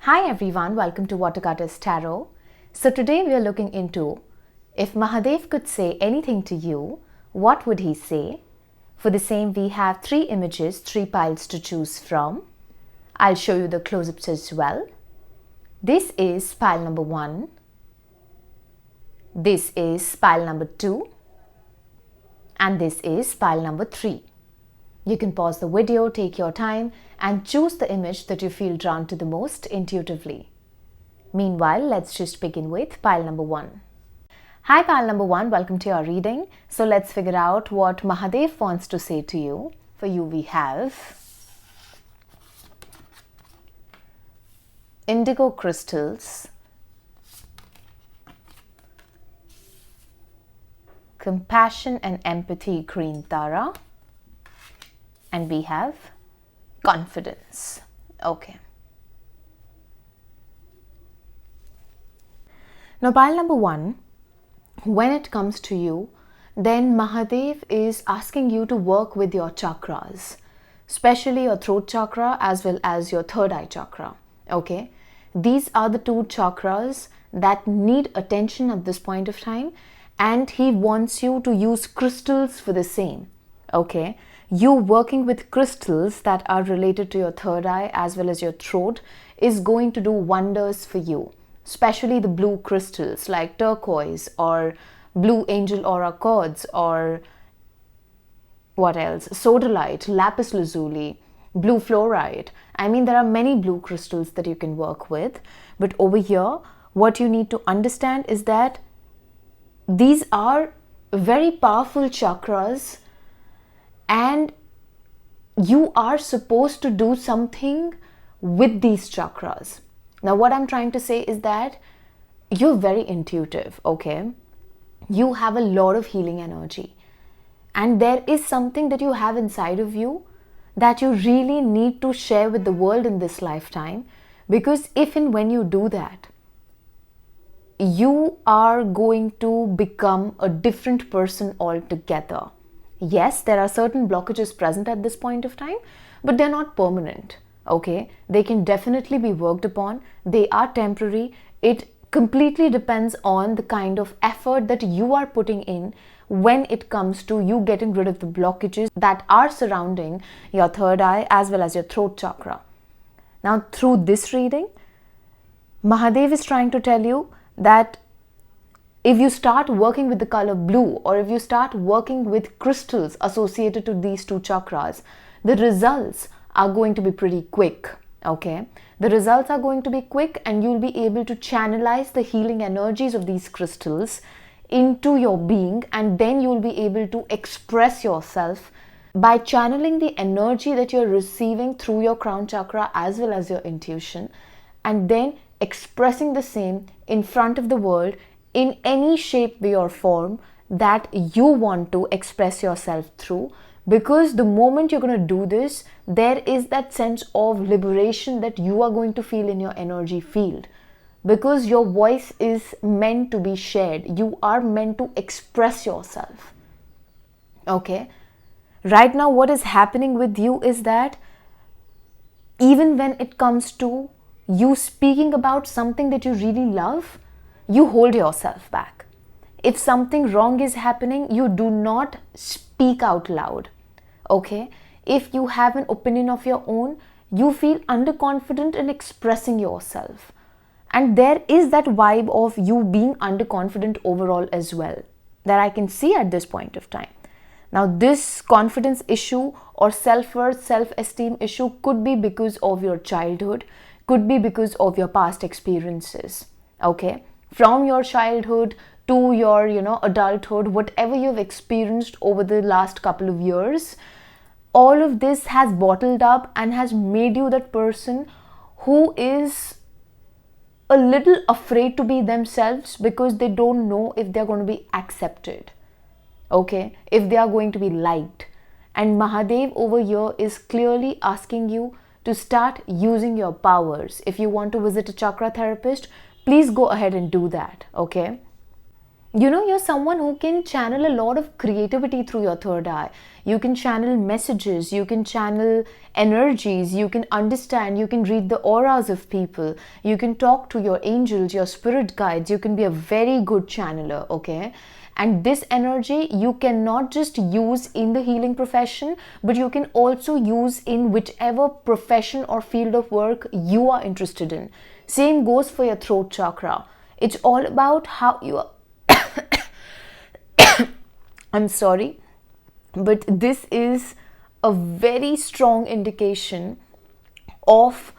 Hi everyone, welcome to watergoddesstarot. So today we are looking into if Mahadev could say anything to you, what would he say? For the same we have 3 images, 3 piles to choose from. I'll show you the close-ups as well. This is pile number 1. This is pile number 2. And this is pile number 3. You can pause the video, take your time and choose the image that you feel drawn to the most intuitively. Meanwhile, let's just begin with pile number 1. Hi pile number 1, welcome to your reading. So let's figure out what Mahadev wants to say to you. For you we have indigo crystals, compassion and empathy green Tara, and we have confidence. Okay. Now pile number 1, when it comes to you, then Mahadev is asking you to work with your chakras, especially your throat chakra as well as your third eye chakra. Okay. These are the 2 chakras that need attention at this point of time, and he wants you to use crystals for the same. Okay. You working with crystals that are related to your third eye as well as your throat is going to do wonders for you, especially the blue crystals like turquoise or blue angel aura quartz or what else, sodalite, lapis lazuli, blue fluorite. I mean, there are many blue crystals that you can work with, but over here what you need to understand is that these are very powerful chakras and you are supposed to do something with these chakras. Now what I'm trying to say is that you're very intuitive, okay? You have a lot of healing energy and there is something that you have inside of you that you really need to share with the world in this lifetime, because if and when you do that, you are going to become a different person altogether. Yes, there are certain blockages present at this point of time, but they're not permanent, okay? They can definitely be worked upon. They are temporary. It completely depends on the kind of effort that you are putting in when it comes to you getting rid of the blockages that are surrounding your third eye as well as your throat chakra. Now, through this reading, Mahadev is trying to tell you that if you start working with the color blue or if you start working with crystals associated to these 2 chakras, the results are going to be pretty quick, okay? The results are going to be quick and you'll be able to channelize the healing energies of these crystals into your being, and then you'll be able to express yourself by channeling the energy that you're receiving through your crown chakra as well as your intuition, and then expressing the same in front of the world in any shape, way or form that you want to express yourself through. Because the moment you're going to do this, there is that sense of liberation that you are going to feel in your energy field, because your voice is meant to be shared. You are meant to express yourself, okay? Right now what is happening with you is that even when it comes to you speaking about something that you really love, you hold yourself back. If something wrong is happening, you do not speak out loud, okay? If you have an opinion of your own, you feel underconfident in expressing yourself. And there is that vibe of you being underconfident overall as well that I can see at this point of time. Now this confidence issue or self-worth, self-esteem issue could be because of your childhood, could be because of your past experiences, okay? From your childhood to your, adulthood, whatever you've experienced over the last couple of years, all of this has bottled up and has made you that person who is a little afraid to be themselves because they don't know if they're going to be accepted, okay? If they are going to be liked. And Mahadev over here is clearly asking you to start using your powers. If you want to visit a chakra therapist, please go ahead and do that, okay? You're someone who can channel a lot of creativity through your third eye. You can channel messages, you can channel energies, you can understand, you can read the auras of people, you can talk to your angels, your spirit guides, you can be a very good channeler, okay? And this energy you cannot just use in the healing profession, but you can also use in whichever profession or field of work you are interested in. Same goes for your throat chakra. It's all about how you are. I'm sorry, but this is a very strong indication of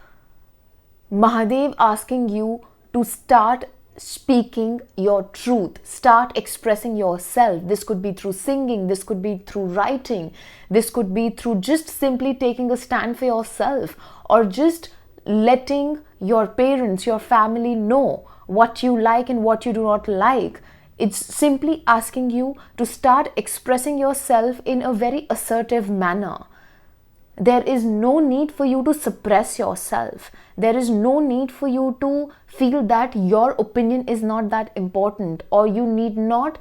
Mahadev asking you to start speaking your truth, start expressing yourself. This could be through singing, this could be through writing, this could be through just simply taking a stand for yourself, or just letting your parents, your family know what you like and what you do not like. It's simply asking you to start expressing yourself in a very assertive manner. There is no need for you to suppress yourself. There is no need for you to feel that your opinion is not that important, or you need not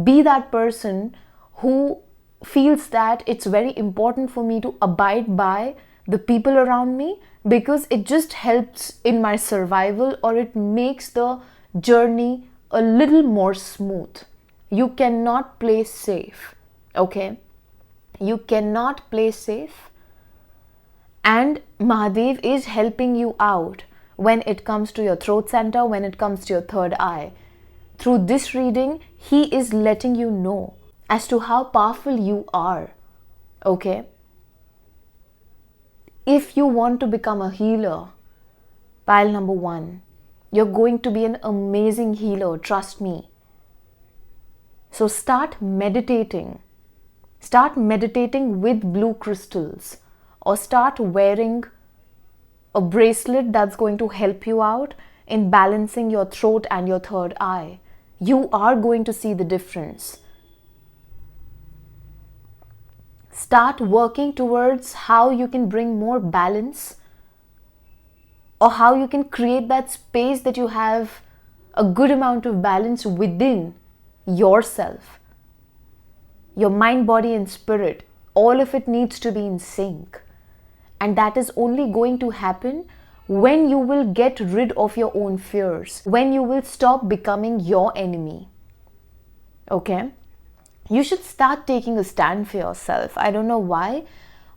be that person who feels that it's very important for me to abide by the people around me because it just helps in my survival, or it makes the journey a little more smooth. You cannot play safe, okay? You cannot play safe. And Mahadev is helping you out when it comes to your throat center, when it comes to your third eye. Through this reading, he is letting you know as to how powerful you are, okay? If you want to become a healer, pile number 1, you're going to be an amazing healer, trust me. So start meditating. Start meditating with blue crystals, or start wearing a bracelet that's going to help you out in balancing your throat and your third eye. You are going to see the difference. Start working towards how you can bring more balance, or how you can create that space that you have a good amount of balance within yourself. Your mind, body and spirit, all of it needs to be in sync. And that is only going to happen when you will get rid of your own fears, when you will stop becoming your enemy. Okay? You should start taking a stand for yourself. I don't know why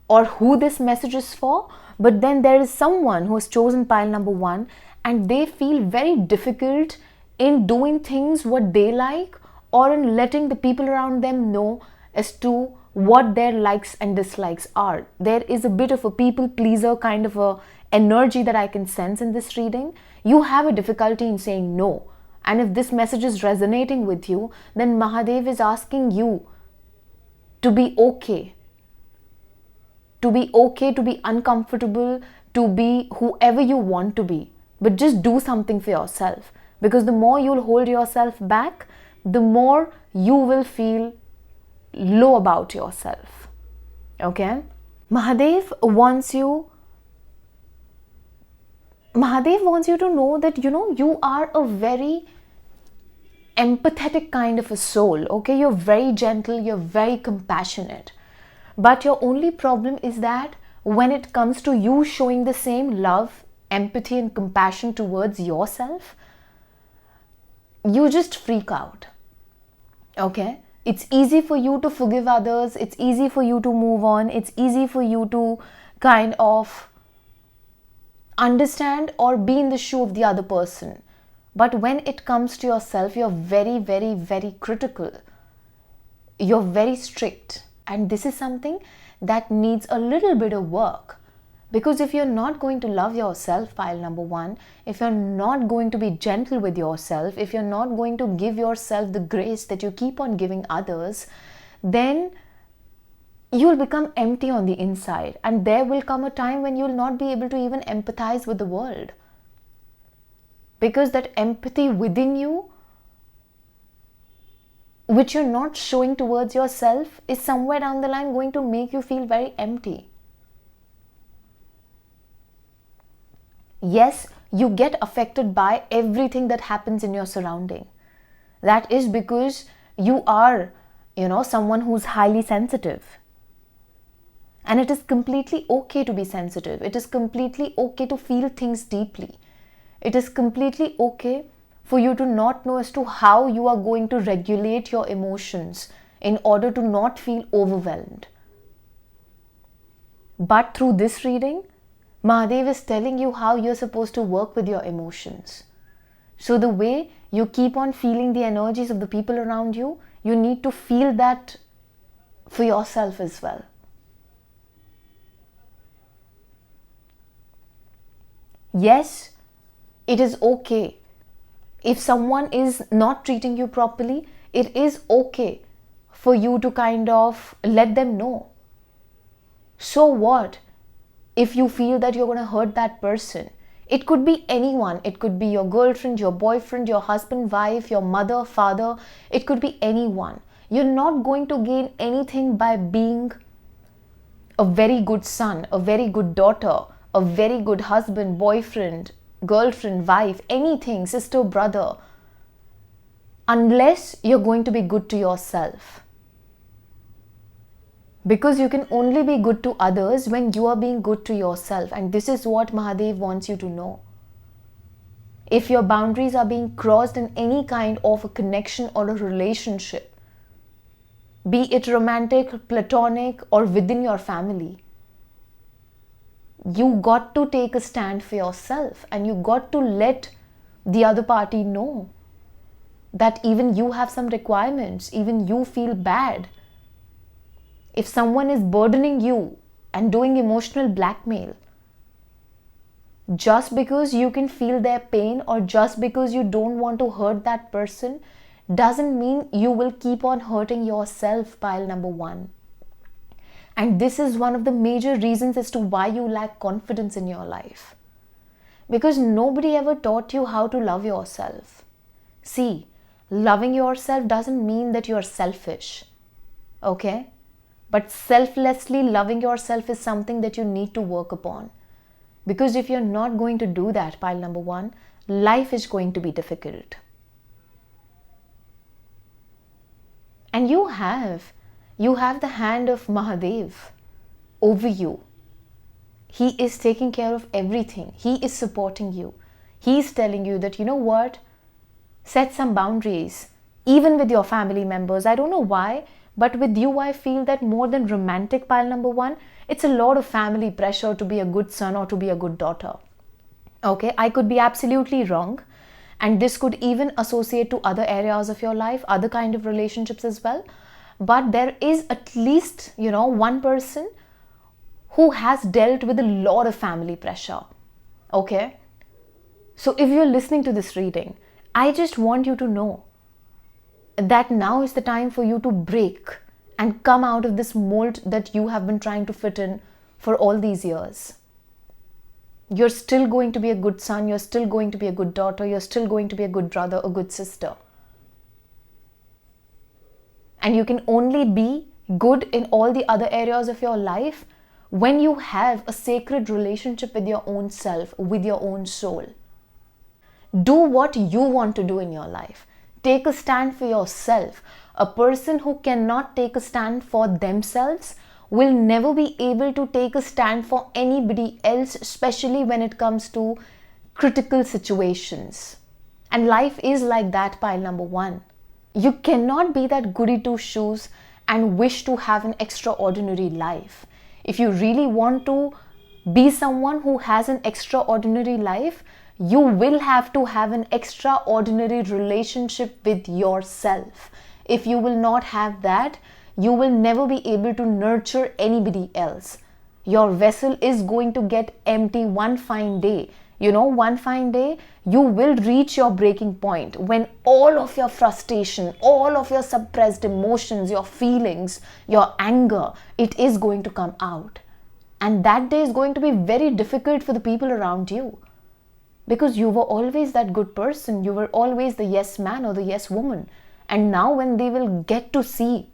or who this message is for, but then there is someone who has chosen pile number 1 and they feel very difficult in doing things what they like, or in letting the people around them know as to what their likes and dislikes are. There is a bit of a people pleaser kind of a energy that I can sense in this reading. You have a difficulty in saying no. And if this message is resonating with you, then Mahadev is asking you to be okay. To be okay, to be uncomfortable, to be whoever you want to be. But just do something for yourself. Because the more you'll hold yourself back, the more you will feel low about yourself. Okay? Mahadev wants you to know that, you are a very empathetic kind of a soul. Okay? You're very gentle, you're very compassionate. But your only problem is that when it comes to you showing the same love, empathy and compassion towards yourself, you just freak out. Okay? It's easy for you to forgive others. It's easy for you to move on. It's easy for you to kind of understand or be in the shoe of the other person. But when it comes to yourself, you're very, very, very critical. You're very strict. And this is something that needs a little bit of work. Because if you're not going to love yourself, pile number 1, if you're not going to be gentle with yourself, if you're not going to give yourself the grace that you keep on giving others, then you'll become empty on the inside. And there will come a time when you'll not be able to even empathize with the world. Because that empathy within you, which you're not showing towards yourself, is somewhere down the line going to make you feel very empty. Yes, you get affected by everything that happens in your surrounding. That is because you are, someone who's highly sensitive. And it is completely okay to be sensitive. It is completely okay to feel things deeply. It is completely okay for you to not know as to how you are going to regulate your emotions in order to not feel overwhelmed. But through this reading, Mahadev is telling you how you're supposed to work with your emotions. So the way you keep on feeling the energies of the people around you, you need to feel that for yourself as well. Yes, it is okay. If someone is not treating you properly, it is okay for you to kind of let them know. So what if you feel that you're going to hurt that person? It could be anyone. It could be your girlfriend, your boyfriend, your husband, wife, your mother, father. It could be anyone. You're not going to gain anything by being a very good son, a very good daughter, a very good husband, boyfriend, girlfriend, wife, anything, sister, brother, unless you're going to be good to yourself. Because you can only be good to others when you are being good to yourself. And this is what Mahadev wants you to know. If your boundaries are being crossed in any kind of a connection or a relationship, be it romantic, platonic, or within your family, you got to take a stand for yourself, and you got to let the other party know that even you have some requirements, even you feel bad. If someone is burdening you and doing emotional blackmail, just because you can feel their pain or just because you don't want to hurt that person, doesn't mean you will keep on hurting yourself, pile number one. And this is one of the major reasons as to why you lack confidence in your life. Because nobody ever taught you how to love yourself. See, loving yourself doesn't mean that you're selfish. Okay? But selflessly loving yourself is something that you need to work upon. Because if you're not going to do that, pile number one, life is going to be difficult. And you have the hand of Mahadev over you. He is taking care of everything. He is supporting you. He is telling you that, you know what, set some boundaries, even with your family members. I don't know why, but with you, I feel that more than romantic, pile number one, it's a lot of family pressure to be a good son or to be a good daughter. Okay, I could be absolutely wrong. And this could even associate to other areas of your life, other kind of relationships as well. But there is at least, one person who has dealt with a lot of family pressure. Okay? So if you're listening to this reading, I just want you to know that now is the time for you to break and come out of this mold that you have been trying to fit in for all these years. You're still going to be a good son, you're still going to be a good daughter, you're still going to be a good brother, a good sister. And you can only be good in all the other areas of your life when you have a sacred relationship with your own self, with your own soul. Do what you want to do in your life. Take a stand for yourself. A person who cannot take a stand for themselves will never be able to take a stand for anybody else, especially when it comes to critical situations. And life is like that, pile number one. You cannot be that goody two shoes and wish to have an extraordinary life. If you really want to be someone who has an extraordinary life, you will have to have an extraordinary relationship with yourself. If you will not have that, you will never be able to nurture anybody else. Your vessel is going to get empty one fine day. One fine day, you will reach your breaking point when all of your frustration, all of your suppressed emotions, your feelings, your anger, it is going to come out. And that day is going to be very difficult for the people around you. Because you were always that good person. You were always the yes man or the yes woman. And now when they will get to see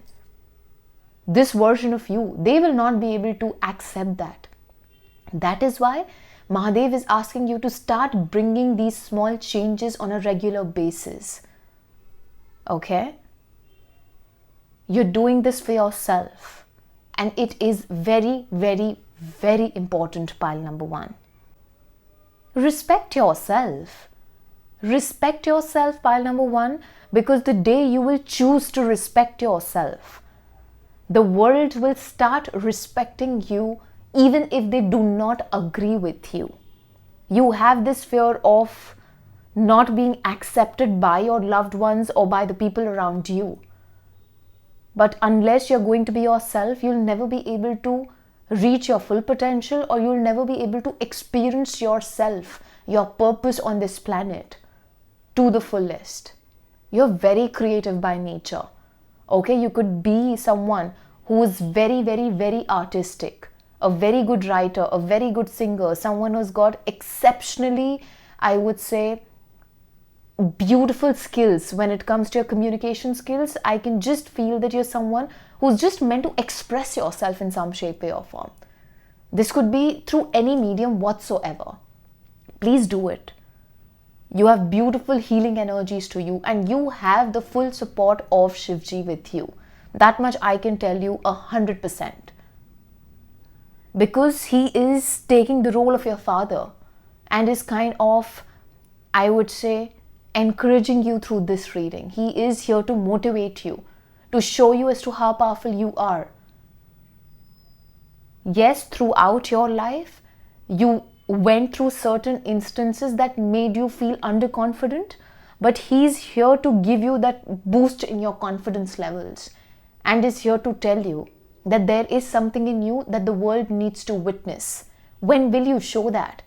this version of you, they will not be able to accept that. That is why Mahadev is asking you to start bringing these small changes on a regular basis. Okay? You're doing this for yourself. And it is very, very, very important, pile number one. Respect yourself. Respect yourself, pile number one, because the day you will choose to respect yourself, the world will start respecting you even if they do not agree with you. You have this fear of not being accepted by your loved ones or by the people around you. But unless you're going to be yourself, you'll never be able to reach your full potential, or you'll never be able to experience yourself, your purpose on this planet to the fullest. You're very creative by nature. Okay, you could be someone who is very, very, very artistic, a very good writer, a very good singer, someone who's got exceptionally, I would say, beautiful skills when it comes to your communication skills. I can just feel that you're someone who's just meant to express yourself in some shape, way, or form. This could be through any medium whatsoever. Please do it. You have beautiful healing energies to you, and you have the full support of Shivji with you. That much I can tell you 100%. Because he is taking the role of your father and is kind of, I would say, encouraging you through this reading. He is here to motivate you, to show you as to how powerful you are. Yes, throughout your life, you went through certain instances that made you feel underconfident, but he's here to give you that boost in your confidence levels, and is here to tell you that there is something in you that the world needs to witness. When will you show that?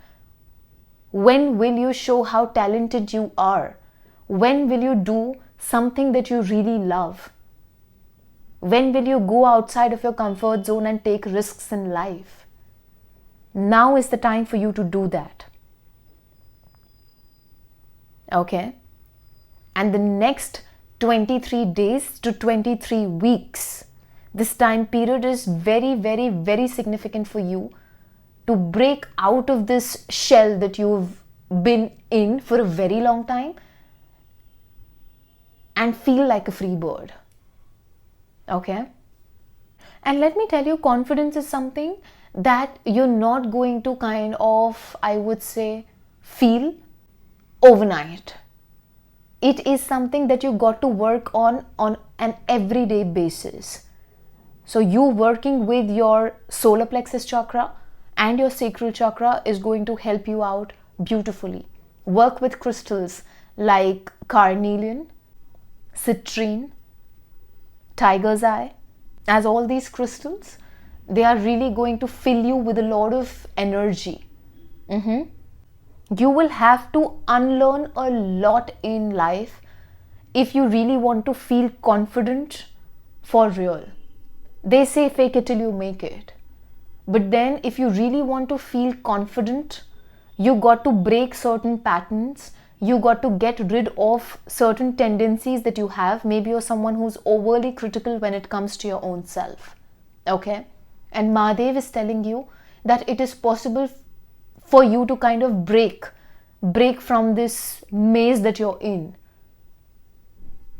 When will you show how talented you are? When will you do something that you really love? When will you go outside of your comfort zone and take risks in life? Now is the time for you to do that. Okay? And the next 23 days to 23 weeks, this time period is very, very, very significant for you to break out of this shell that you've been in for a very long time and feel like a free bird. Okay? And let me tell you, confidence is something that you're not going to kind of, I would say, feel overnight. It is something that you got to work on an everyday basis. So you working with your solar plexus chakra and your sacral chakra is going to help you out beautifully. Work with crystals like carnelian, citrine, tiger's eye. As all these crystals, they are really going to fill you with a lot of energy. You will have to unlearn a lot in life if you really want to feel confident for real. They say fake it till you make it. But then if you really want to feel confident, you got to break certain patterns. You got to get rid of certain tendencies that you have. Maybe you're someone who's overly critical when it comes to your own self. Okay? And Mahadev is telling you that it is possible for you to kind of break from this maze that you're in.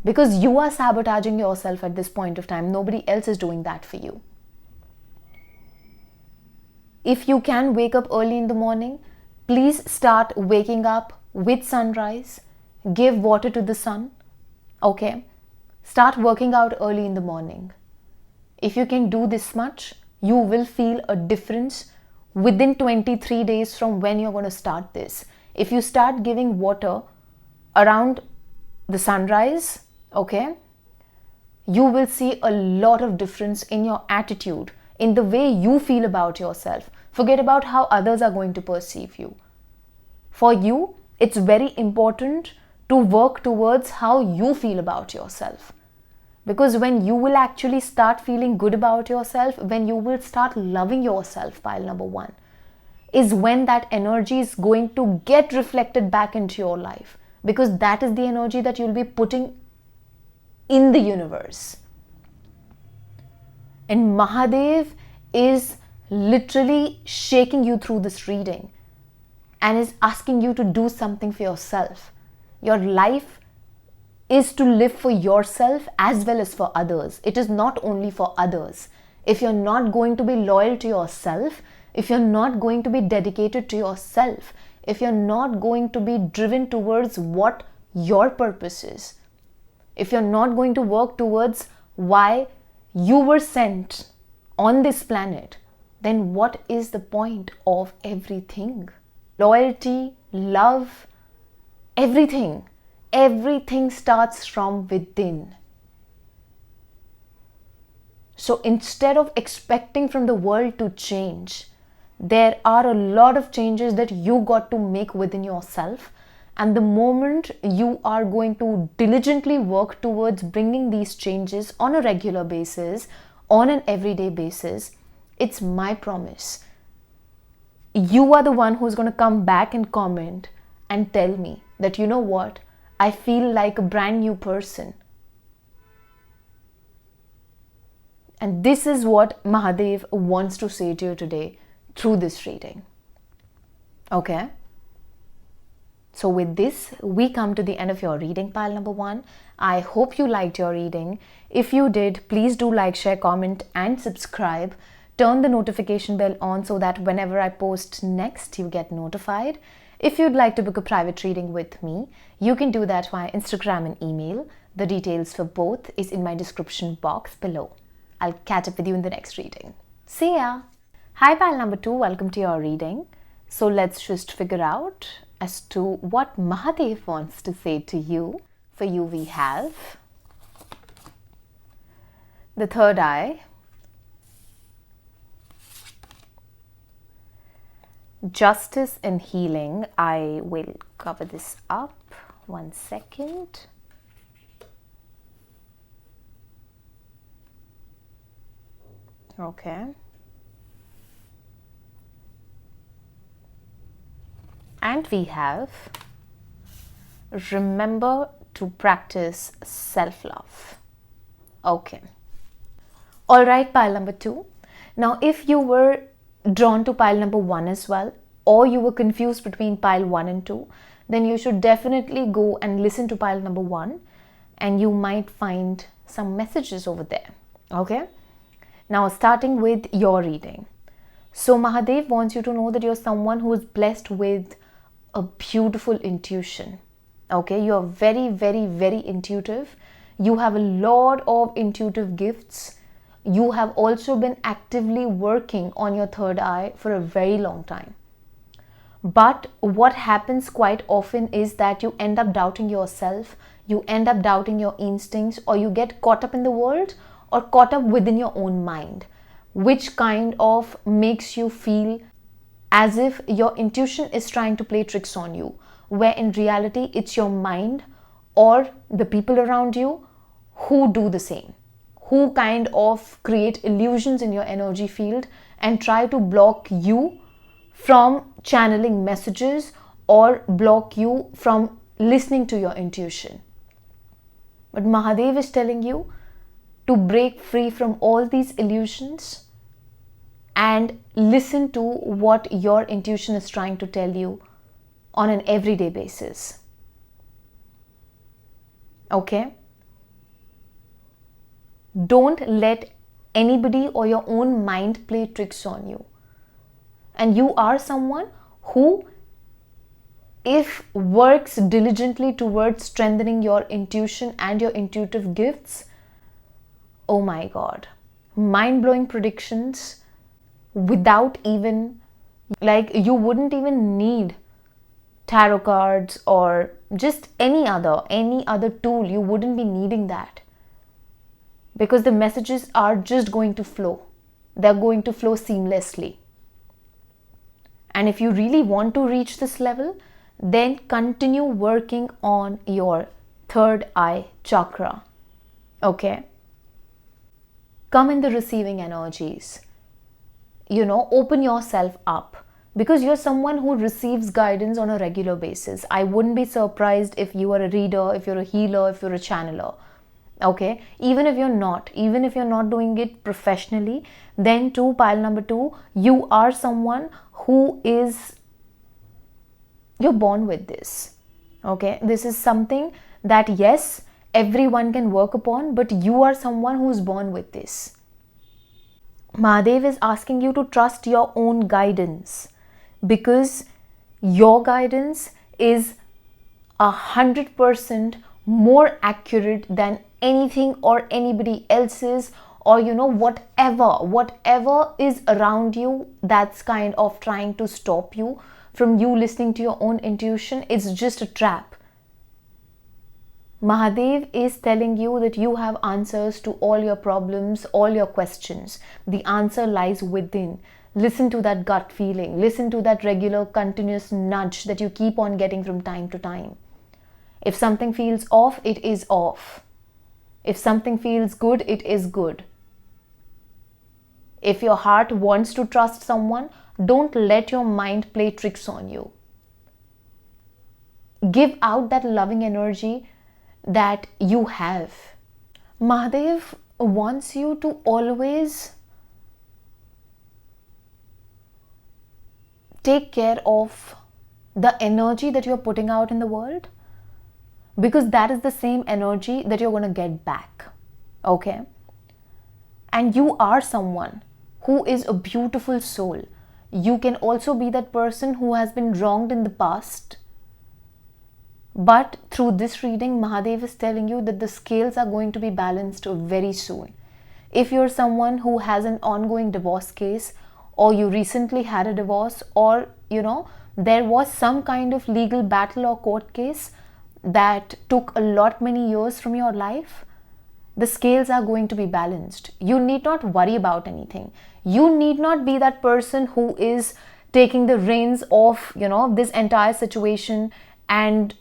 Because you are sabotaging yourself at this point of time. Nobody else is doing that for you. If you can wake up early in the morning, please start waking up with sunrise. Give water to the sun. Okay? Start working out early in the morning. If you can do this much, you will feel a difference within 23 days from when you're going to start this. If you start giving water around the sunrise, okay, you will see a lot of difference in your attitude, in the way you feel about yourself. Forget about how others are going to perceive you. For you, it's very important to work towards how you feel about yourself. Because when you will actually start feeling good about yourself, when you will start loving yourself, pile number one, is when that energy is going to get reflected back into your life. Because that is the energy that you'll be putting in the universe. And Mahadev is literally shaking you through this reading and is asking you to do something for yourself. Your life is to live for yourself as well as for others. It is not only for others. If you're not going to be loyal to yourself, if you're not going to be dedicated to yourself, if you're not going to be driven towards what your purpose is, if you're not going to work towards why you were sent on this planet, then what is the point of everything? Loyalty, love, everything starts from within. So instead of expecting from the world to change, there are a lot of changes that you got to make within yourself. And the moment you are going to diligently work towards bringing these changes on a regular basis, on an everyday basis, it's my promise, you are the one who's going to come back and comment and tell me that, you know what, I feel like a brand new person. And this is what Mahadev wants to say to you today through this reading. Okay? So with this, we come to the end of your reading, pile number 1. I hope you liked your reading. If you did, please do like, share, comment and subscribe. Turn the notification bell on so that whenever I post next, you get notified. If you'd like to book a private reading with me, you can do that via Instagram and email. The details for both is in my description box below. I'll catch up with you in the next reading. See ya! Hi pile number 2, welcome to your reading. So let's just figure out as to what Mahadev wants to say to you. For you we have the third eye, justice and healing. I will cover this up. 1 second. Okay. And we have remember to practice self-love. Okay. Alright, pile number 2. Now, if you were drawn to pile number 1 as well, or you were confused between pile 1 and 2, then you should definitely go and listen to pile number 1 and you might find some messages over there. Okay. Now, starting with your reading. So, Mahadev wants you to know that you're someone who is blessed with a beautiful intuition. Okay, you are very, very, very intuitive. You have a lot of intuitive gifts. You have also been actively working on your third eye for a very long time. But what happens quite often is that you end up doubting yourself, you end up doubting your instincts, or you get caught up in the world or caught up within your own mind, which kind of makes you feel as if your intuition is trying to play tricks on you, where in reality it's your mind or the people around you who do the same, who kind of create illusions in your energy field and try to block you from channeling messages or block you from listening to your intuition. But Mahadev is telling you to break free from all these illusions and listen to what your intuition is trying to tell you on an everyday basis. Okay? Don't let anybody or your own mind play tricks on you. And you are someone who, if works diligently towards strengthening your intuition and your intuitive gifts, oh my God, mind-blowing predictions without even, like, you wouldn't even need tarot cards or just any other tool. You wouldn't be needing that, because the messages are just going to flow. They're going to flow seamlessly. And if you really want to reach this level, then continue working on your third eye chakra. Okay? Come in the receiving energies. Open yourself up, because you're someone who receives guidance on a regular basis. I wouldn't be surprised if you are a reader, if you're a healer, if you're a channeler. Okay? Even if you're not doing it professionally, then to pile number 2, you are someone who you're born with this. Okay? This is something that, yes, everyone can work upon, but you are someone who's born with this. Mahadev is asking you to trust your own guidance, because your guidance is 100% more accurate than anything or anybody else's, or whatever is around you that's kind of trying to stop you from you listening to your own intuition. It's just a trap. Mahadev is telling you that you have answers to all your problems, all your questions. The answer lies within. Listen to that gut feeling. Listen to that regular, continuous nudge that you keep on getting from time to time. If something feels off, it is off. If something feels good, it is good. If your heart wants to trust someone, don't let your mind play tricks on you. Give out that loving energy that you have. Mahadev wants you to always take care of the energy that you're putting out in the world, because that is the same energy that you're going to get back. Okay? And you are someone who is a beautiful soul. You can also be that person who has been wronged in the past. But through this reading, Mahadev is telling you that the scales are going to be balanced very soon. If you're someone who has an ongoing divorce case, or you recently had a divorce, or there was some kind of legal battle or court case that took many years from your life, the scales are going to be balanced. You need not worry about anything. You need not be that person who is taking the reins of this entire situation and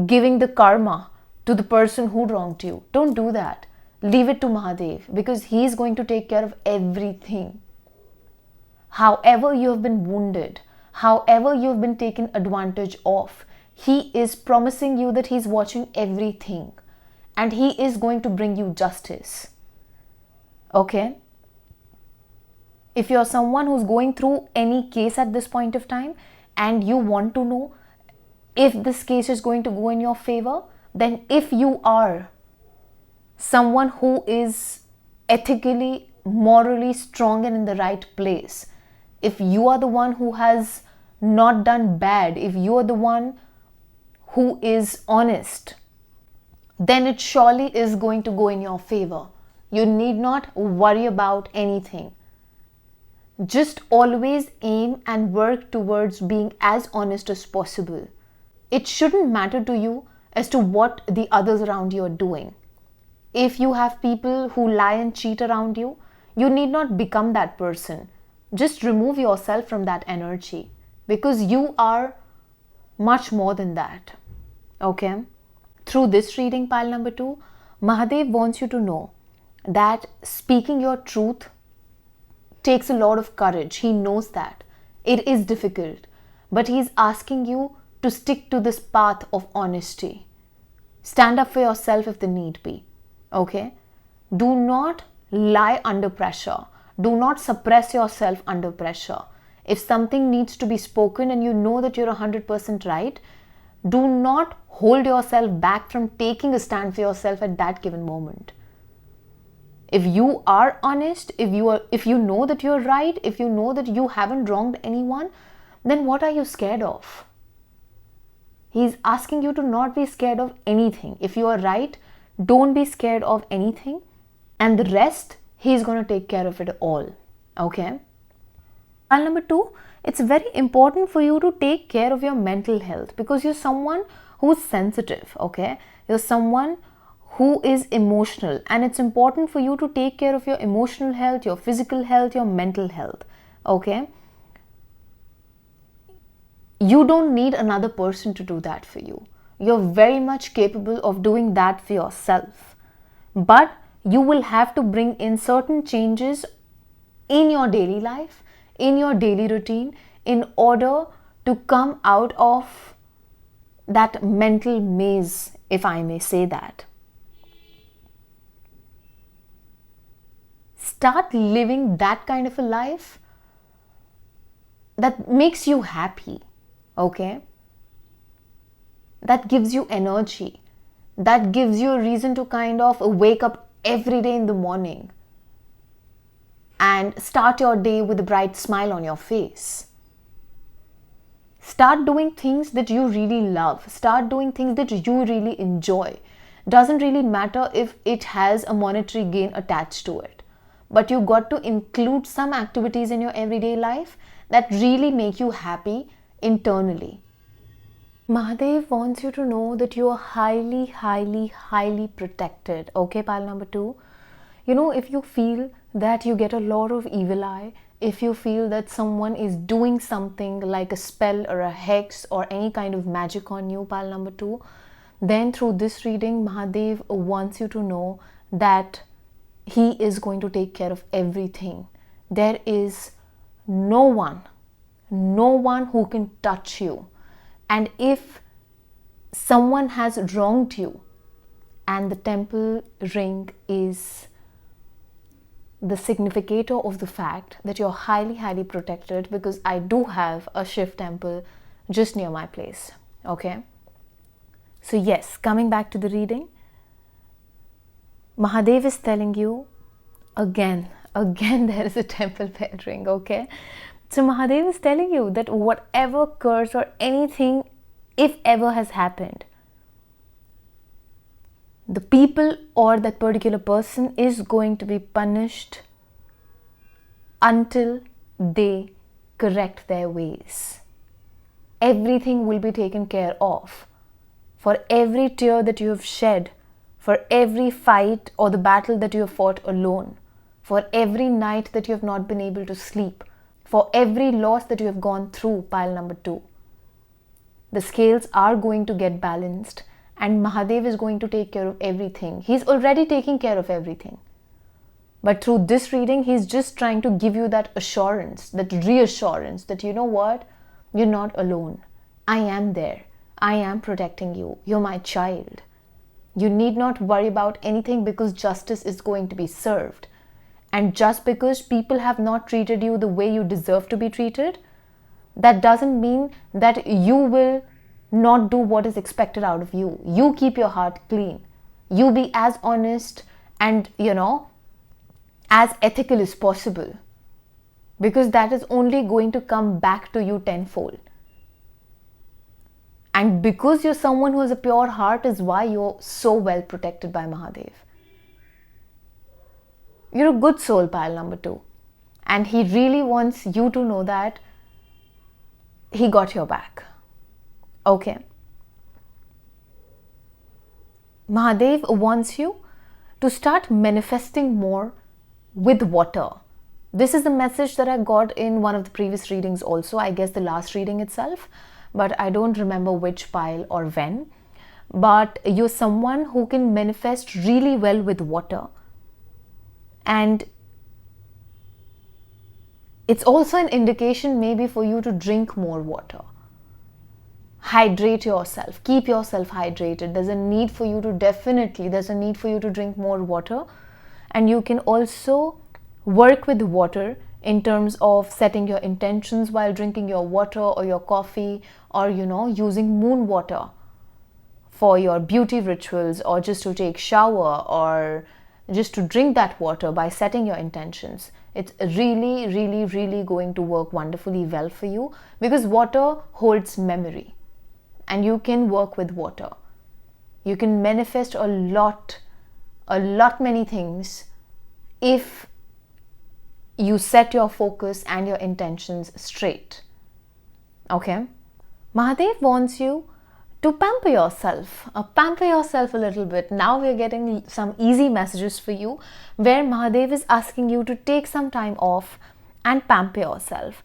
giving the karma to the person who wronged you. Don't do that. Leave it to Mahadev, because he's going to take care of everything. However you have been wounded, however you have been taken advantage of, he is promising you that he's watching everything, and he is going to bring you justice. Okay? If you're someone who's going through any case at this point of time and you want to know if this case is going to go in your favor, then if you are someone who is ethically, morally strong and in the right place, if you are the one who has not done bad, if you are the one who is honest, then it surely is going to go in your favor. You need not worry about anything. Just always aim and work towards being as honest as possible. It shouldn't matter to you as to what the others around you are doing. If you have people who lie and cheat around you, you need not become that person. Just remove yourself from that energy, because you are much more than that. Okay? Through this reading, pile number 2, Mahadev wants you to know that speaking your truth takes a lot of courage. He knows that. It is difficult. But he's asking you to stick to this path of honesty. Stand up for yourself if the need be. Okay? Do not lie under pressure. Do not suppress yourself under pressure. If something needs to be spoken and you know that you're 100% right, do not hold yourself back from taking a stand for yourself at that given moment. If you are honest, if you know that you're right, if you know that you haven't wronged anyone, then what are you scared of? He's asking you to not be scared of anything. If you are right, don't be scared of anything, and the rest, he's going to take care of it all. Okay? And number 2, it's very important for you to take care of your mental health, because you're someone who's sensitive. Okay? You're someone who is emotional, and it's important for you to take care of your emotional health, your physical health, your mental health. Okay? You don't need another person to do that for you. You're very much capable of doing that for yourself. But you will have to bring in certain changes in your daily life, in your daily routine, in order to come out of that mental maze, if I may say that. Start living that kind of a life that makes you happy. Okay? That gives you energy, that gives you a reason to kind of wake up every day in the morning and start your day with a bright smile on your face. Start doing things that you really love. Start doing things that you really enjoy. Doesn't really matter if it has a monetary gain attached to it. But you got to include some activities in your everyday life that really make you happy internally. Mahadev wants you to know that you are highly, highly, highly protected. Okay, pile number 2. You know, if you feel that you get a lot of evil eye, if you feel that someone is doing something like a spell or a hex or any kind of magic on you, pile number 2, then through this reading, Mahadev wants you to know that he is going to take care of everything. There is no one who can touch you. And if someone has wronged you, and the temple ring is the significator of the fact that you're highly, highly protected, because I do have a Shiv temple just near my place. Okay? So yes, coming back to the reading, Mahadev is telling you, again there is a temple bell ring, okay? So Mahadev is telling you that whatever curse or anything, if ever has happened, the people or that particular person is going to be punished until they correct their ways. Everything will be taken care of. For every tear that you have shed, for every fight or the battle that you have fought alone, for every night that you have not been able to sleep, for every loss that you have gone through, pile number 2, the scales are going to get balanced and Mahadev is going to take care of everything. He's already taking care of everything. But through this reading, he's just trying to give you that assurance, that reassurance that you know what? You're not alone. I am there. I am protecting you. You're my child. You need not worry about anything because justice is going to be served. And just because people have not treated you the way you deserve to be treated, that doesn't mean that you will not do what is expected out of you. You keep your heart clean. You be as honest and, as ethical as possible. Because that is only going to come back to you tenfold. And because you're someone who has a pure heart is why you're so well protected by Mahadev. You're a good soul, pile number 2. And he really wants you to know that he got your back. Okay. Mahadev wants you to start manifesting more with water. This is the message that I got in one of the previous readings also, I guess the last reading itself, but I don't remember which pile or when. But you're someone who can manifest really well with water. And it's also an indication maybe for you to drink more water. Hydrate yourself. Keep yourself hydrated. There's a need for you to drink more water. And you can also work with water in terms of setting your intentions while drinking your water or your coffee, or using moon water for your beauty rituals, or just to take shower, or just to drink that water by setting your intentions. It's really, really, really going to work wonderfully well for you, because water holds memory and you can work with water. You can manifest a lot many things if you set your focus and your intentions straight. Okay? Mahadev wants you to pamper yourself a little bit. Now we're getting some easy messages for you where Mahadev is asking you to take some time off and pamper yourself.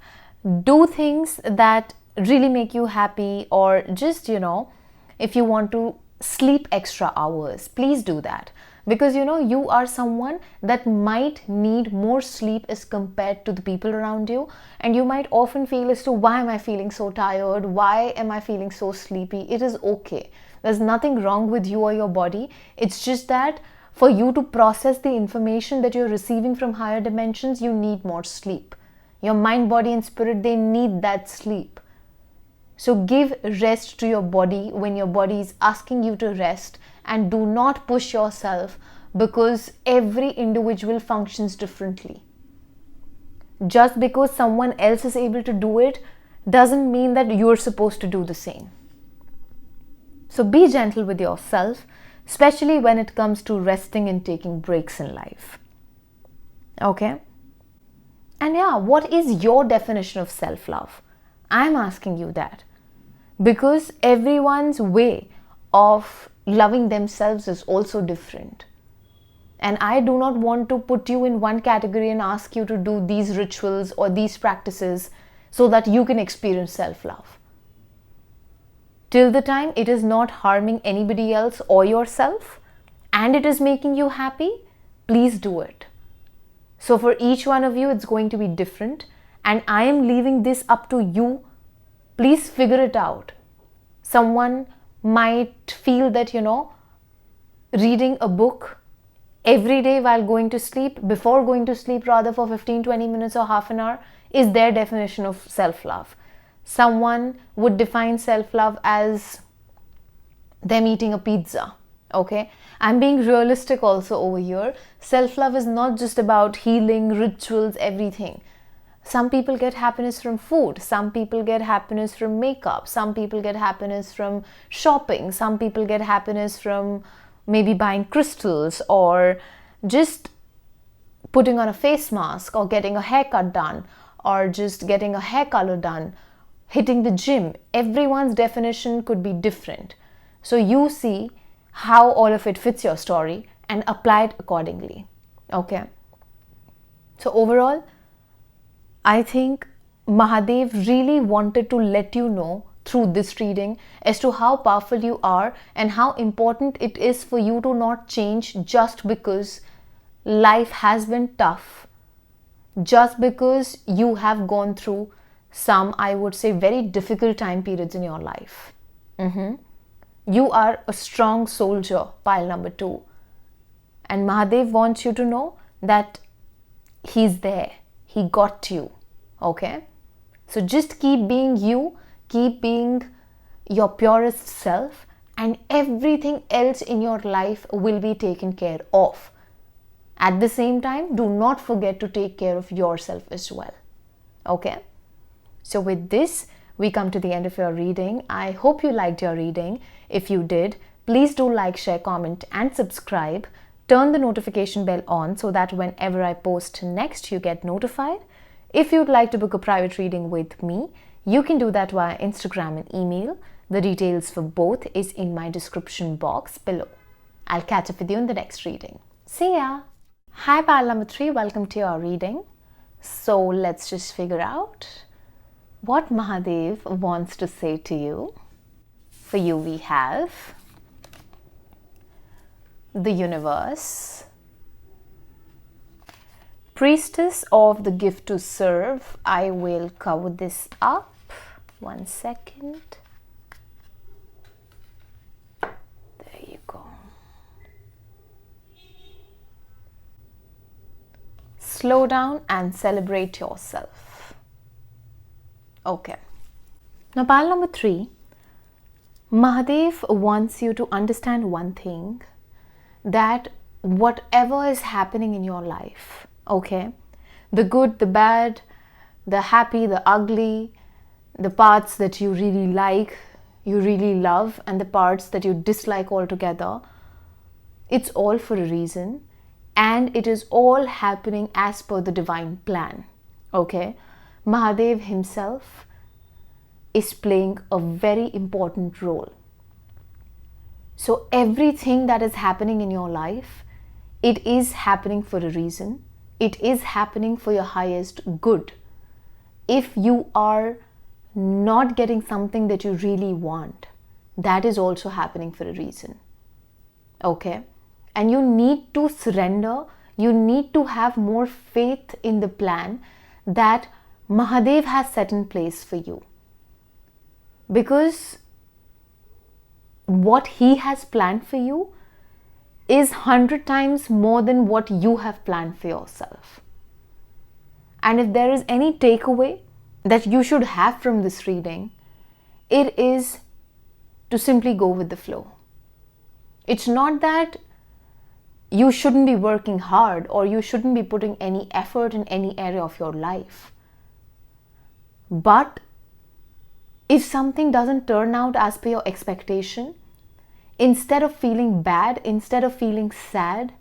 Do things that really make you happy, or just, if you want to sleep extra hours, please do that. Because you are someone that might need more sleep as compared to the people around you, and you might often feel as to, why am I feeling so tired? Why am I feeling so sleepy? It is okay. There's nothing wrong with you or your body. It's just that for you to process the information that you're receiving from higher dimensions, you need more sleep. Your mind, body and spirit, they need that sleep. So give rest to your body when your body is asking you to rest, and do not push yourself, because every individual functions differently. Just because someone else is able to do it doesn't mean that you're supposed to do the same. So be gentle with yourself, especially when it comes to resting and taking breaks in life. Okay? And yeah, what is your definition of self-love? I'm asking you that. Because everyone's way of loving themselves is also different. And I do not want to put you in one category and ask you to do these rituals or these practices so that you can experience self-love. Till the time it is not harming anybody else or yourself, and it is making you happy, please do it. So for each one of you, it's going to be different, and I am leaving this up to you. Please figure it out. Someone might feel that, reading a book every day while going to sleep, before going to sleep rather, for 15-20 minutes or half an hour is their definition of self-love. Someone would define self-love as them eating a pizza. Okay, I'm being realistic also over here. Self-love is not just about healing, rituals, everything. Some people get happiness from food. Some people get happiness from makeup. Some people get happiness from shopping. Some people get happiness from maybe buying crystals, or just putting on a face mask, or getting a haircut done, or just getting a hair color done, hitting the gym. Everyone's definition could be different. So you see how all of it fits your story and apply it accordingly. Okay. So overall, I think Mahadev really wanted to let you know through this reading as to how powerful you are and how important it is for you to not change just because life has been tough, just because you have gone through some, I would say, very difficult time periods in your life. You are a strong soldier, pile number 2. And Mahadev wants you to know that he's there. He got you. Okay? So just keep being you. Keep being your purest self, and everything else in your life will be taken care of. At the same time, do not forget to take care of yourself as well. Okay? So with this, we come to the end of your reading. I hope you liked your reading. If you did, please do like, share, comment, and subscribe. Turn the notification bell on so that whenever I post next, you get notified. If you'd like to book a private reading with me, you can do that via Instagram and email. The details for both is in my description box below. I'll catch up with you in the next reading. See ya! Hi, pile number 3. Welcome to your reading. So let's just figure out what Mahadev wants to say to you. For you, we have the universe, priestess of the gift to serve. I will cover this up. 1 second. There you go. Slow down and celebrate yourself. Okay. Now, pile number 3. Mahadev wants you to understand one thing, that whatever is happening in your life, okay, the good, the bad, the happy, the ugly, the parts that you really like, you really love, and the parts that you dislike altogether, it's all for a reason, and it is all happening as per the divine plan. Okay, Mahadev himself is playing a very important role. So everything that is happening in your life, it is happening for a reason. It is happening for your highest good. If you are not getting something that you really want, that is also happening for a reason. Okay? And you need to surrender. You need to have more faith in the plan that Mahadev has set in place for you. Because what he has planned for you is 100 times more than what you have planned for yourself. And if there is any takeaway that you should have from this reading, it is to simply go with the flow. It's not that you shouldn't be working hard or you shouldn't be putting any effort in any area of your life. But if something doesn't turn out as per your expectation, instead of feeling bad, instead of feeling sad,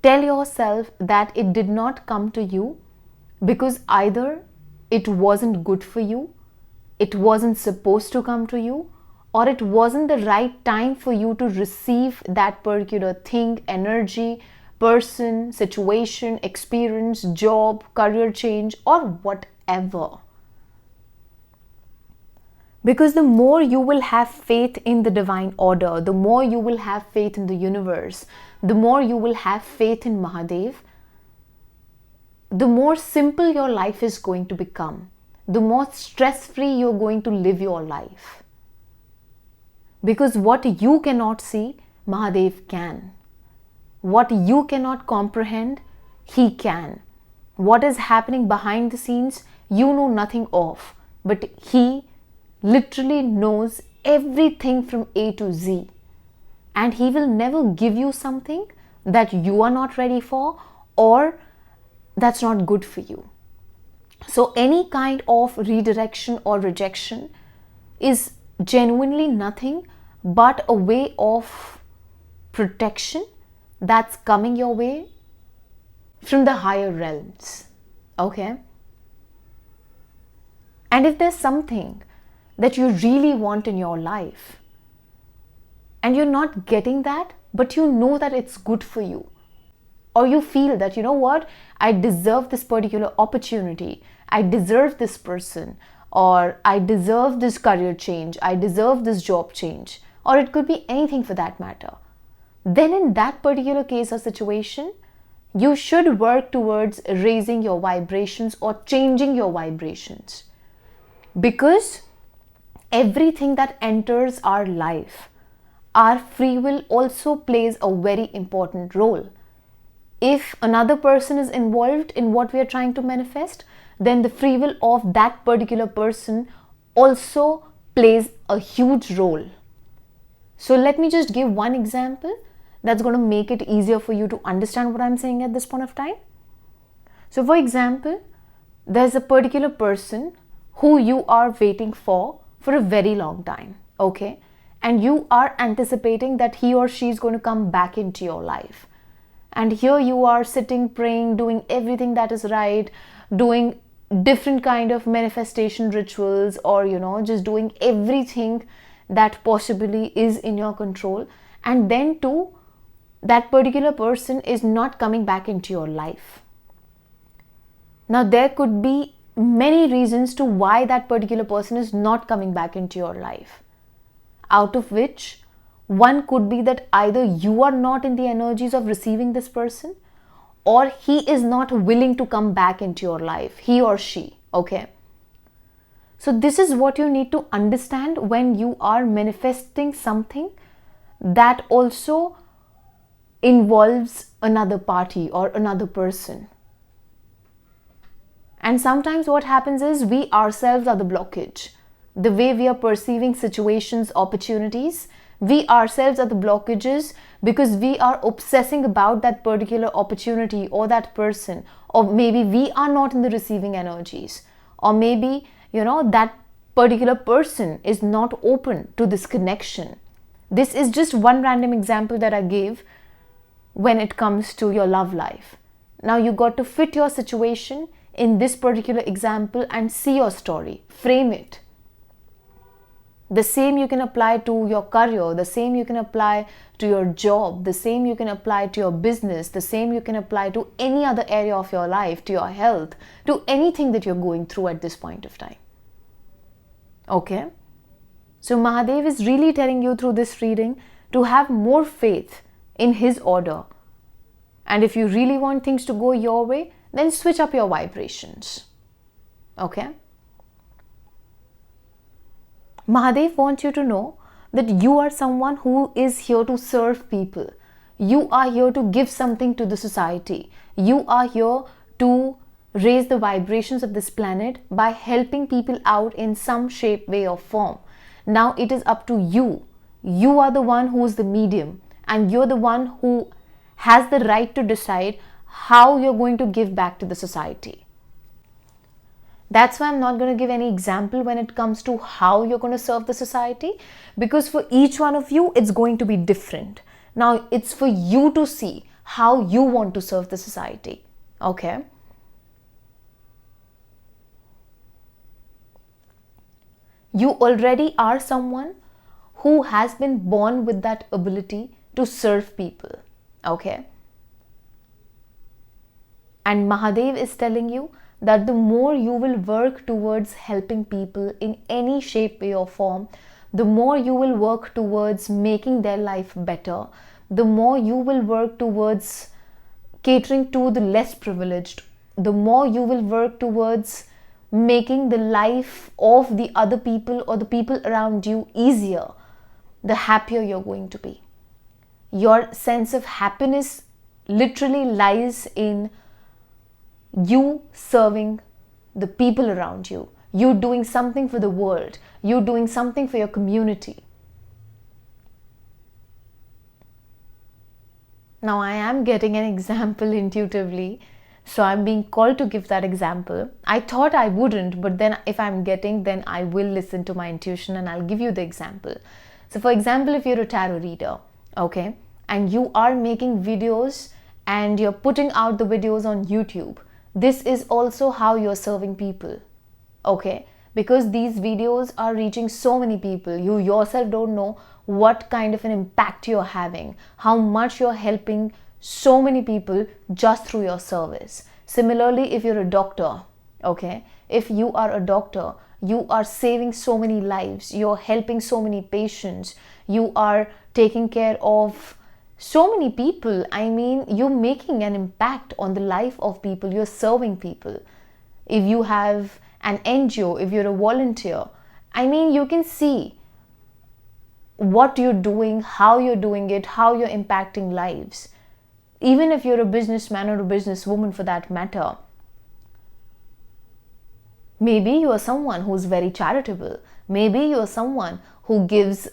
tell yourself that it did not come to you because either it wasn't good for you, it wasn't supposed to come to you, or it wasn't the right time for you to receive that particular thing, energy, person, situation, experience, job, career change, or whatever. Because the more you will have faith in the divine order, the more you will have faith in the universe, the more you will have faith in Mahadev, the more simple your life is going to become, the more stress-free you're going to live your life. Because what you cannot see, Mahadev can. What you cannot comprehend, he can. What is happening behind the scenes, you know nothing of, but he literally knows everything from A to Z. And he will never give you something that you are not ready for or that's not good for you. So any kind of redirection or rejection is genuinely nothing but a way of protection that's coming your way from the higher realms. Okay? And if there's something that you really want in your life and you're not getting that, but you know that it's good for you, or you feel that, you know what, I deserve this particular opportunity, I deserve this person, or I deserve this career change, I deserve this job change, or it could be anything for that matter, then in that particular case or situation, you should work towards raising your vibrations or changing your vibrations. Because everything that enters our life, our free will also plays a very important role. If another person is involved in what we are trying to manifest, then the free will of that particular person also plays a huge role. So let me just give one example that's going to make it easier for you to understand what I'm saying at this point of time. So for example, there's a particular person who you are waiting for a very long time, okay? And you are anticipating that he or she is going to come back into your life. And here you are sitting, praying, doing everything that is right, doing different kind of manifestation rituals, or, just doing everything that possibly is in your control. And then too, that particular person is not coming back into your life. Now, there could be many reasons to why that particular person is not coming back into your life. Out of which, one could be that either you are not in the energies of receiving this person, or he is not willing to come back into your life, he or she, okay? So this is what you need to understand when you are manifesting something that also involves another party or another person. And sometimes what happens is we ourselves are the blockage. The way we are perceiving situations, opportunities, we ourselves are the blockages because we are obsessing about that particular opportunity or that person, or maybe we are not in the receiving energies, or maybe, that particular person is not open to this connection. This is just one random example that I gave when it comes to your love life. Now you got to fit your situation in this particular example and see your story, frame it. The same you can apply to your career, the same you can apply to your job, the same you can apply to your business, the same you can apply to any other area of your life, to your health, to anything that you're going through at this point of time. Okay? So Mahadev is really telling you through this reading to have more faith in his order. And if you really want things to go your way, then switch up your vibrations. Okay? Mahadev wants you to know that you are someone who is here to serve people. You are here to give something to the society. You are here to raise the vibrations of this planet by helping people out in some shape, way or form. Now it is up to you. You are the one who is the medium, and you're the one who has the right to decide how you're going to give back to the society. That's why I'm not going to give any example when it comes to how you're going to serve the society, because for each one of you, it's going to be different. Now, it's for you to see how you want to serve the society. Okay? You already are someone who has been born with that ability to serve people. Okay? And Mahadev is telling you that the more you will work towards helping people in any shape, way or form, the more you will work towards making their life better, the more you will work towards catering to the less privileged, the more you will work towards making the life of the other people or the people around you easier, the happier you're going to be. Your sense of happiness literally lies in you serving the people around you. You doing something for the world. You doing something for your community. Now I am getting an example intuitively, so I'm being called to give that example. I thought I wouldn't, but then if I'm getting, then I will listen to my intuition and I'll give you the example. So for example, if you're a tarot reader, okay, and you are making videos and you're putting out the videos on YouTube, this is also how you're serving people, okay? Because these videos are reaching so many people. You yourself don't know what kind of an impact you're having, how much you're helping so many people just through your service. Similarly, if you're a doctor, okay? If you are a doctor, you are saving so many lives. You're helping so many patients. You are taking care of so many people. I mean, you're making an impact on the life of people. You're serving people. If you have an NGO, if you're a volunteer, I mean, you can see what you're doing, how you're doing it, how you're impacting lives. Even if you're a businessman or a businesswoman for that matter, maybe you are someone who's very charitable. Maybe you are someone who gives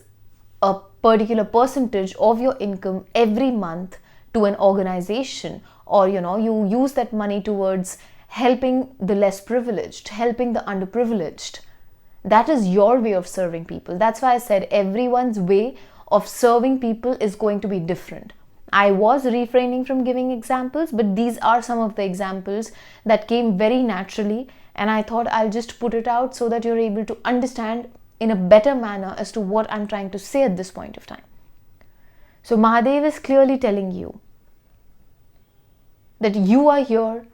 a particular percentage of your income every month to an organization, or you use that money towards helping the less privileged, helping the underprivileged. That is your way of serving people. That's why I said everyone's way of serving people is going to be different. I was refraining from giving examples, but these are some of the examples that came very naturally, and I thought I'll just put it out so that you're able to understand in a better manner as to what I'm trying to say at this point of time. So Mahadev is clearly telling you that you are here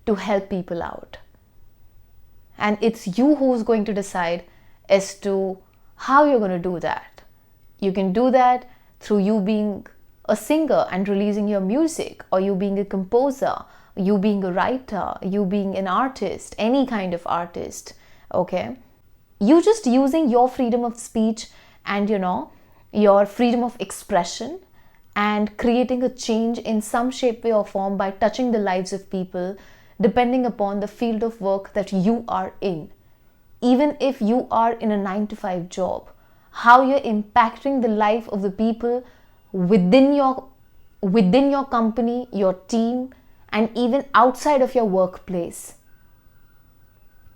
to help people out. And it's you who's going to decide as to how you're going to do that. You can do that through you being a singer and releasing your music, or you being a composer, you being a writer, you being an artist, any kind of artist, okay? You just using your freedom of speech and your freedom of expression and creating a change in some shape, way or form by touching the lives of people depending upon the field of work that you are in. Even if you are in a 9-to-5 job, how you're impacting the life of the people within your company, your team, and even outside of your workplace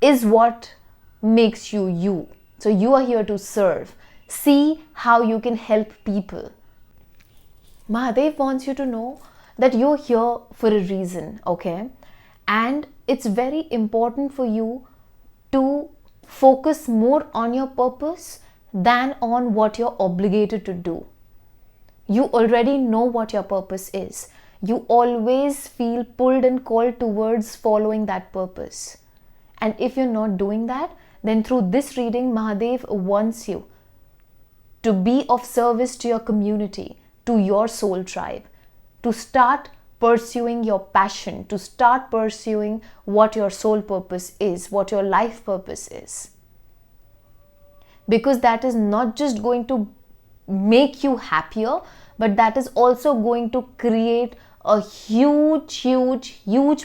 is what makes you you. So you are here to serve. See how you can help people. Mahadev wants you to know that you're here for a reason, okay? And it's very important for you to focus more on your purpose than on what you're obligated to do. You already know what your purpose is. You always feel pulled and called towards following that purpose. And if you're not doing that, then through this reading, Mahadev wants you to be of service to your community, to your soul tribe, to start pursuing your passion, to start pursuing what your soul purpose is, what your life purpose is. Because that is not just going to make you happier, but that is also going to create a huge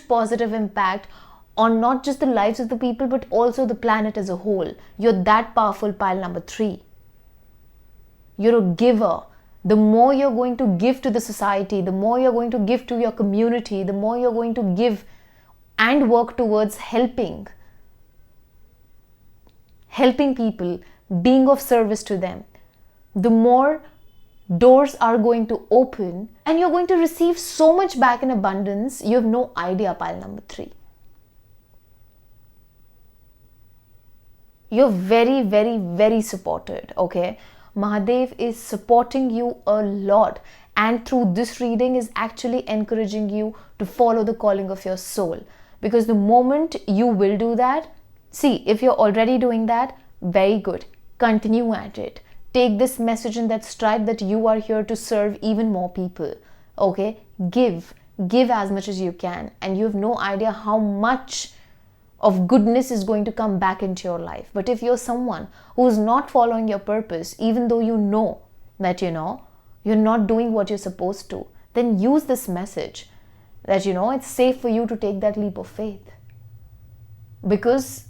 positive impact on not just the lives of the people, but also the planet as a whole. You're that powerful, pile number 3. You're a giver. The more you're going to give to the society, the more you're going to give to your community, the more you're going to give and work towards helping people, being of service to them, the more doors are going to open and you're going to receive so much back in abundance. You have no idea, pile number 3. You're very, very, very supported, okay? Mahadev is supporting you a lot, and through this reading is actually encouraging you to follow the calling of your soul. Because the moment you will do that, see, if you're already doing that, very good. Continue at it. Take this message in that stride that you are here to serve even more people. Okay? Give as much as you can. And you have no idea how much of goodness is going to come back into your life. But if you're someone who is not following your purpose, even though you know that, you're not doing what you're supposed to, then use this message that, it's safe for you to take that leap of faith. Because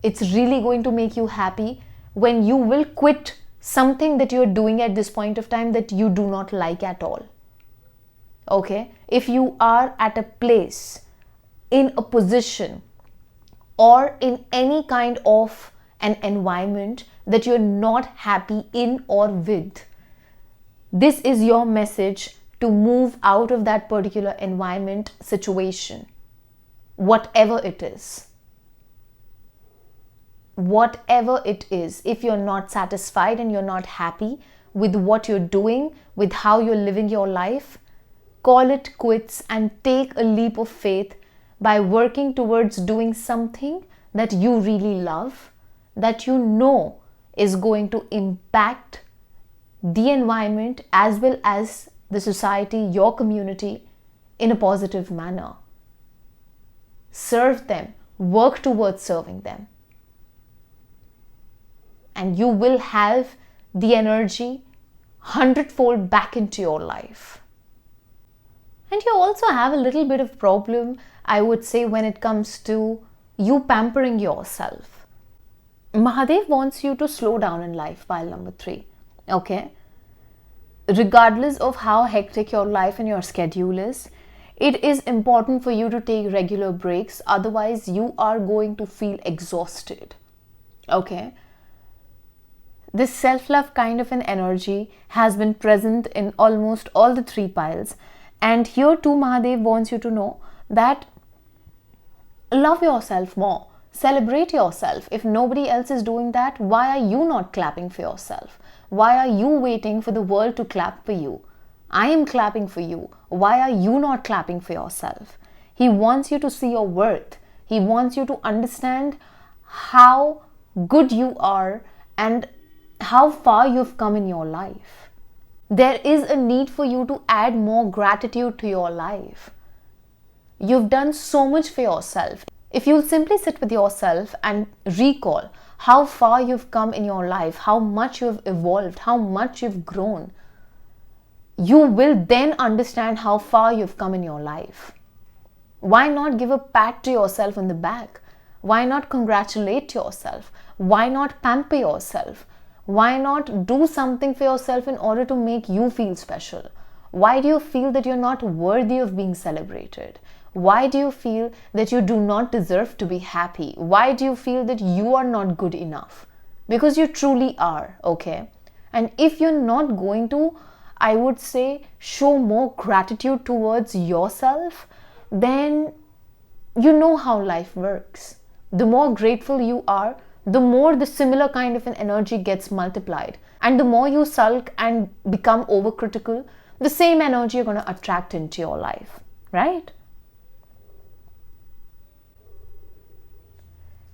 it's really going to make you happy when you will quit something that you're doing at this point of time that you do not like at all. Okay? If you are at a place, in a position, or in any kind of an environment that you're not happy in or with, this is your message to move out of that particular environment, situation, whatever it is. Whatever it is, if you're not satisfied and you're not happy with what you're doing, with how you're living your life, call it quits and take a leap of faith by working towards doing something that you really love, that you know is going to impact the environment as well as the society, your community, in a positive manner. Serve them, work towards serving them. And you will have the energy 100-fold back into your life. And you also have a little bit of problem, I would say, when it comes to you pampering yourself. Mahadev wants you to slow down in life, pile number 3. Okay? Regardless of how hectic your life and your schedule is, it is important for you to take regular breaks. Otherwise, you are going to feel exhausted. Okay? This self-love kind of an energy has been present in almost all the 3 piles. And here too, Mahadev wants you to know that love yourself more. Celebrate yourself. If nobody else is doing that, why are you not clapping for yourself? Why are you waiting for the world to clap for you? I am clapping for you. Why are you not clapping for yourself? He wants you to see your worth. He wants you to understand how good you are and how far you've come in your life. There is a need for you to add more gratitude to your life. You've done so much for yourself. If you simply sit with yourself and recall how far you've come in your life, how much you've evolved, how much you've grown, you will then understand how far you've come in your life. Why not give a pat to yourself on the back? Why not congratulate yourself? Why not pamper yourself? Why not do something for yourself in order to make you feel special? Why do you feel that you're not worthy of being celebrated? Why do you feel that you do not deserve to be happy? Why do you feel that you are not good enough? Because you truly are, okay? And if you're not going to, I would say, show more gratitude towards yourself, then you know how life works. The more grateful you are, the more the similar kind of an energy gets multiplied. And the more you sulk and become overcritical, the same energy you're going to attract into your life, right?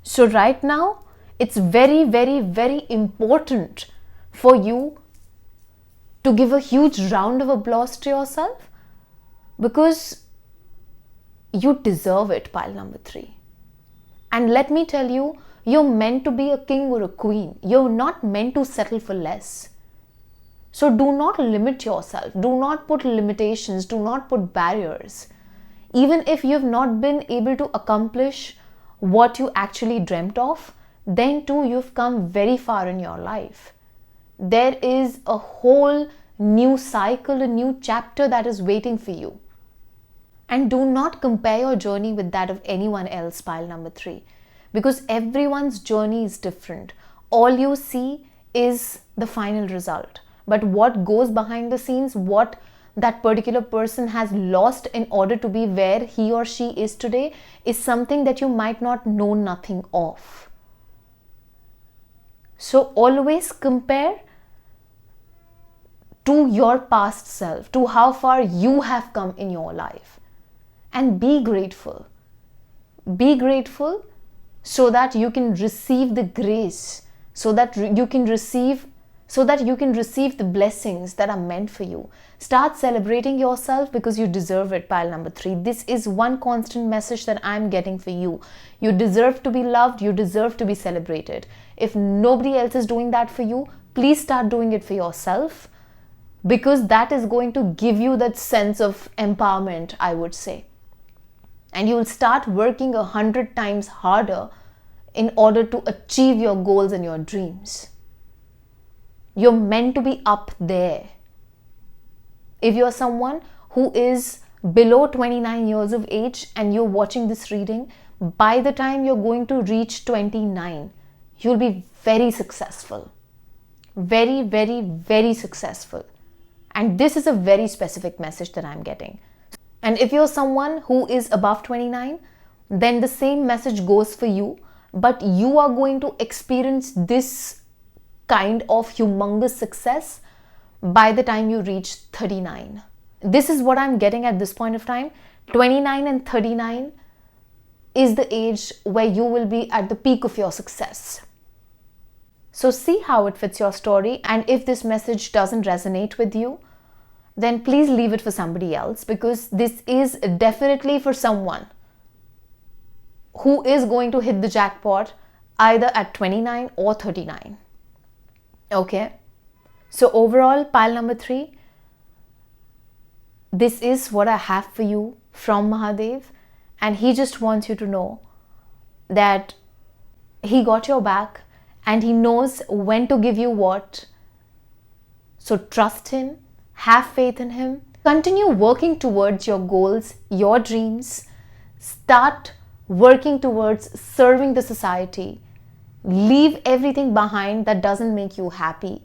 So right now, it's very, very, very important for you to give a huge round of applause to yourself, because you deserve it, pile number 3. And let me tell you, you're meant to be a king or a queen. You're not meant to settle for less. So do not limit yourself. Do not put limitations. Do not put barriers. Even if you've not been able to accomplish what you actually dreamt of, then too you've come very far in your life. There is a whole new cycle, a new chapter that is waiting for you. And do not compare your journey with that of anyone else, pile number 3, because everyone's journey is different. All you see is the final result, but what goes behind the scenes, what that particular person has lost in order to be where he or she is today, is something that you might not know nothing of. So always compare to your past self, to how far you have come in your life, and be grateful. Be grateful so that you can receive the grace, so that you can receive the blessings that are meant for you. Start celebrating yourself because you deserve it, pile number 3. This is one constant message that I'm getting for you. You deserve to be loved. You deserve to be celebrated. If nobody else is doing that for you, please start doing it for yourself, because that is going to give you that sense of empowerment, I would say. And you will start working 100 times harder in order to achieve your goals and your dreams. You're meant to be up there. If you're someone who is below 29 years of age and you're watching this reading, by the time you're going to reach 29, you'll be very successful. Very, very, very successful. And this is a very specific message that I'm getting. And if you're someone who is above 29, then the same message goes for you, but you are going to experience this kind of humongous success by the time you reach 39. This is what I'm getting at this point of time. 29 and 39 is the age where you will be at the peak of your success. So see how it fits your story, and if this message doesn't resonate with you, then please leave it for somebody else, because this is definitely for someone who is going to hit the jackpot either at 29 or 39. Okay? So overall, pile number 3, this is what I have for you from Mahadev, and he just wants you to know that he got your back and he knows when to give you what. So trust him, have faith in him, continue working towards your goals, your dreams, start working towards serving the society. Leave everything behind that doesn't make you happy,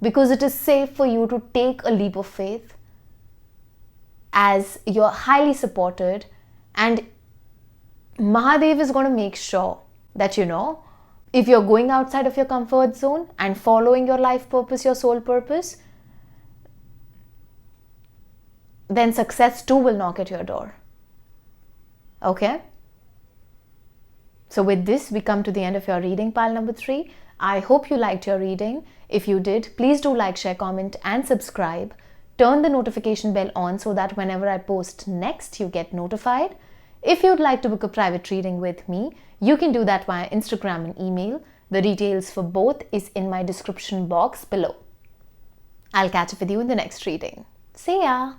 because it is safe for you to take a leap of faith, as you're highly supported, and Mahadev is going to make sure that, if you're going outside of your comfort zone and following your life purpose, your soul purpose, then success too will knock at your door. Okay? So with this, we come to the end of your reading, pile number 3. I hope you liked your reading. If you did, please do like, share, comment and subscribe. Turn the notification bell on so that whenever I post next, you get notified. If you'd like to book a private reading with me, you can do that via Instagram and email. The details for both is in my description box below. I'll catch up with you in the next reading. See ya!